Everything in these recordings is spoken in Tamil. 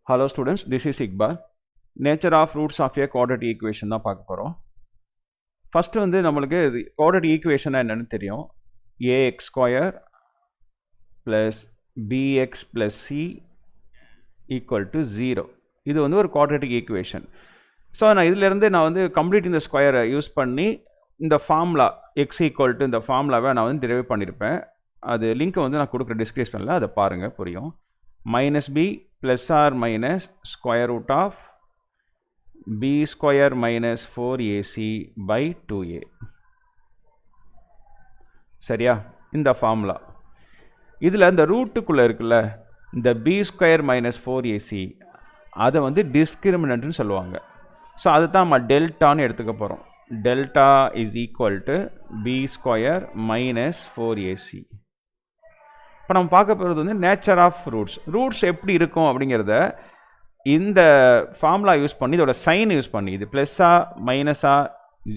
Hello students, this is Iqbal. Nature of roots of a quadratic equation தான் பார்க்க போகிறோம். ஃபர்ஸ்ட் வந்து நம்மளுக்கு quadratic equation என்னன்னு தெரியும். ax square plus bx plus c equal to 0. இது வந்து ஒரு quadratic equation. ஸோ நான் இதிலிருந்து நான் வந்து கம்ப்ளீட் இந்த ஸ்கொயரை யூஸ் பண்ணி இந்த ஃபார்முலா x equal to இந்த ஃபார்முலாவை நான் வந்து டெரைவ் பண்ணியிருப்பேன். அது லிங்க் வந்து நான் கொடுக்குற டிஸ்கிரிப்ஷனில் அதை பாருங்கள், புரியும். minus b plus or minus square root of b square minus 4ac by 2a. சரியா? இந்த ஃபார்முலா இதில் இந்த ரூட்டுக்குள்ளே இருக்குல்ல, இந்த b square minus 4ac அதை வந்து டிஸ்கிரிமினன்ட்னு சொல்லுவாங்க. ஸோ அதை தான் நம்ம டெல்டான்னு எடுத்துக்க போகிறோம். Delta is equal to b square minus 4ac. இப்போ நம்ம பார்க்க போகிறது வந்து நேச்சர் ஆஃப் ரூட்ஸ். ரூட்ஸ் எப்படி இருக்கும் அப்படிங்கிறத இந்த ஃபார்முலா யூஸ் பண்ணி, இதோட சைன் யூஸ் பண்ணி, இது ப்ளஸ்ஸா மைனஸா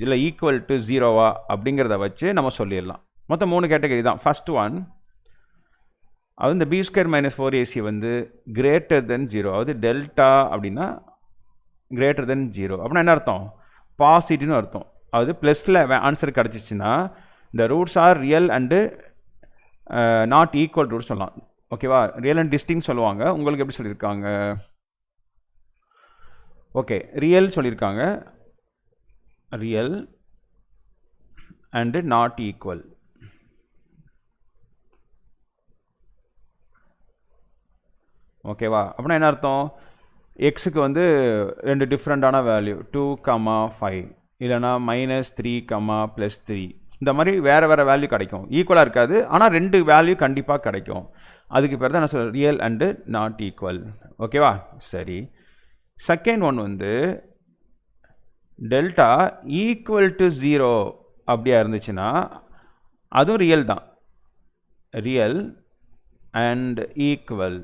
இல்லை ஈக்குவல் டு ஜீரோவா அப்படிங்கிறத வச்சு நம்ம சொல்லிடலாம். மொத்தம் 3 கேட்டகரி தான். ஃபர்ஸ்ட் ஒன், அது இந்த பி ஸ்கொயர் மைனஸ் 4ac வந்து கிரேட்டர் தென் 0, அதாவது டெல்டா அப்படின்னா கிரேட்டர் தென் 0 அப்படின்னா என்ன அர்த்தம்? பாசிட்டிவ்னு அர்த்தம். அதாவது ப்ளஸில் ஆன்சர் கிடச்சிச்சின்னா இந்த roots are real and not equal root சொல்லலாம். ஓகேவா? ரியல் அண்ட் டிஸ்டிங் சொல்லுவாங்க. உங்களுக்கு எப்படி சொல்லியிருக்காங்க? ஓகே, ரியல் சொல்லியிருக்காங்க, ரியல் அண்டு நாட் ஈக்குவல். ஓகேவா? அப்படின்னா என்ன அர்த்தம்? எக்ஸுக்கு வந்து 2 டிஃப்ரெண்ட்டான வேல்யூ 2,5 இல்லைனா -3, +3 இந்த மாதிரி வேறு வேறு வேல்யூ கிடைக்கும். ஈக்குவலாக இருக்காது, ஆனால் 2 வேல்யூ கண்டிப்பாக கிடைக்கும். அதுக்கு பேர் தான் என்ன சொல்கிறேன்? Real and not equal. ஓகேவா? சரி. செகண்ட் ஒன் வந்து டெல்டா ஈக்குவல் டு 0 அப்படியா இருந்துச்சுன்னா அதுவும் ரியல் தான். ரியல் அண்ட் ஈக்குவல்,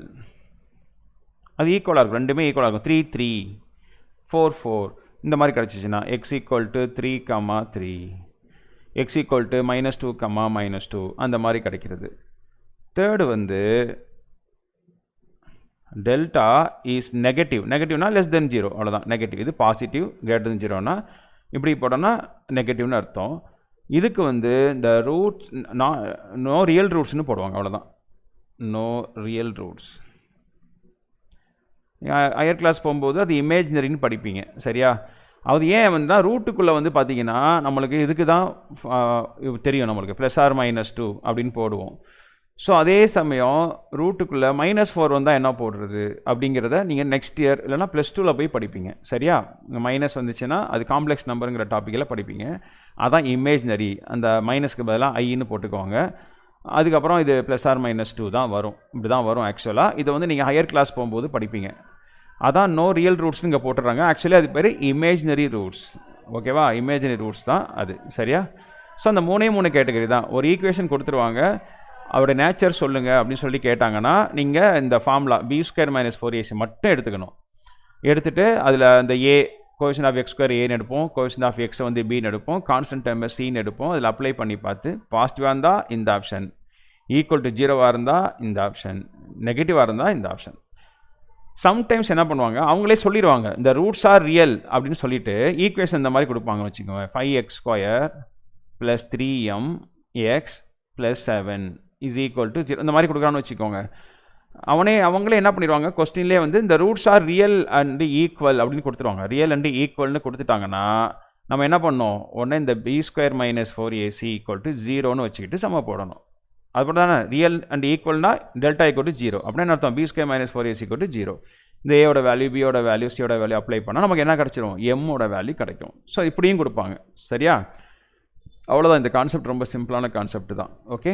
அது ஈக்குவலாக இருக்கும், ரெண்டுமே ஈக்குவலாக இருக்கும். 3, 3, 4, 4 இந்த மாதிரி கிடச்சிச்சின்னா x equal to 3, 3, x equal to -2, -2 அந்த மாதிரி கிடைக்கிறது. தேர்டு வந்து டெல்டா இஸ் நெகட்டிவ். நெகட்டிவ்னா லெஸ் தென் 0, அவ்வளோதான். நெகட்டிவ், இது பாசிட்டிவ், கிரேட்டர் தென் 0னா இப்படி போட்டோன்னா நெகட்டிவ்னு அர்த்தம். இதுக்கு வந்து இந்த ரூட்ஸ் நோ ரியல் ரூட்ஸ்னு போடுவாங்க, அவ்வளோதான். No real roots. Higher class போகும்போது அது இமேஜினரின்னு படிப்பீங்க. சரியா? அது ஏன் வந்தால் ரூட்டுக்குள்ளே வந்து பார்த்தீங்கன்னா நம்மளுக்கு இதுக்கு தான் தெரியும், நம்மளுக்கு +or -2 அப்படின்னு போடுவோம். ஸோ அதே சமயம் ரூட்டுக்குள்ளே -4 வந்தால் என்ன போடுறது அப்படிங்கிறத நீங்கள் நெக்ஸ்ட் இயர் இல்லைனா +2ல் போய் படிப்பீங்க. சரியா? மைனஸ் வந்துச்சுன்னா அது காம்ப்ளெக்ஸ் நம்பருங்கிற டாப்பிக்கில் படிப்பீங்க. அதான் இமேஜினரி. அந்த மைனஸ்க்கு பதிலாக ஐன்னு போட்டுக்குவாங்க. அதுக்கப்புறம் இது +or -2 தான் வரும். இப்படி தான் வரும் ஆக்சுவலாக. இதை வந்து நீங்கள் ஹையர் கிளாஸ் போகும்போது படிப்பீங்க. அதான் நோ ரியல் ரூட்ஸ்னு இங்கே போட்டுடுறாங்க. ஆக்சுவலி அது பேர் இமேஜினரி ரூட்ஸ். ஓகேவா? இமேஜினரி ரூட்ஸ் தான் அது. சரியா? ஸோ அந்த 3 கேட்டகரி தான். ஒரு ஈக்குவேஷன் கொடுத்துருவாங்க, அவருடைய நேச்சர் சொல்லுங்கள் அப்படின்னு சொல்லி கேட்டாங்கன்னா நீங்கள் இந்த formula b square minus 4ac மட்டும் எடுத்துக்கணும். எடுத்துகிட்டு அதில் அந்த a coefficient of x square a எடுப்போம், கோஎஃபிஷியன்ட் ஆஃப் x வந்து b எடுப்போம், கான்ஸ்டன்ட் டேர்ம் c எடுப்போம். அதில் அப்ளை பண்ணி பார்த்து பாசிட்டிவாக இருந்தால் இந்த ஆப்ஷன், ஈக்குவல் டு 0வாக இருந்தால் இந்த ஆப்ஷன், நெகட்டிவாக இருந்தால் இந்த ஆப்ஷன். சம்டைம்ஸ் என்ன பண்ணுவாங்க, அவங்களே சொல்லிடுவாங்க இந்த ரூட்ஸ் ஆர் ரியல் அப்படின்னு சொல்லிட்டு ஈக்குவேஷன் இந்த மாதிரி கொடுப்பாங்கன்னு வச்சுக்கோங்க. 5x square + 3mx + 7 is equal to 0 இந்த மாதிரி கொடுக்குறான்னு வச்சுக்கோங்க. அவங்களே என்ன பண்ணிடுவாங்க, கொஸ்டின்லேயே வந்து இந்த roots are real and equal அப்படின்னு கொடுத்துருவாங்க. ரியல் அண்டு ஈக்குவல்னு கொடுத்துட்டாங்கன்னா நம்ம என்ன பண்ணோம், உடனே இந்த b square minus 4ac equal to 0ன்னு வச்சுக்கிட்டு சம போடணும். அது போட்டு தானே ரியல் அண்ட் ஈக்குவல்னா டெல்டா ஈக்குவல் டு 0 அப்படின்னு அர்த்தம். b square minus 4ac equal to 0. இந்த ஏயோட வேல்யூ, பியோட வேல்யூ, சியோட வேல்யூ அப்ளை பண்ணால் நமக்கு என்ன கிடச்சிரும்? எம்மோட வேல்யூ கிடைக்கும். ஸோ இப்படியும் கொடுப்பாங்க. சரியா? அவ்வளோதான். இந்த கான்செப்ட் ரொம்ப சிம்பிளான கான்செப்ட் தான். ஓகே.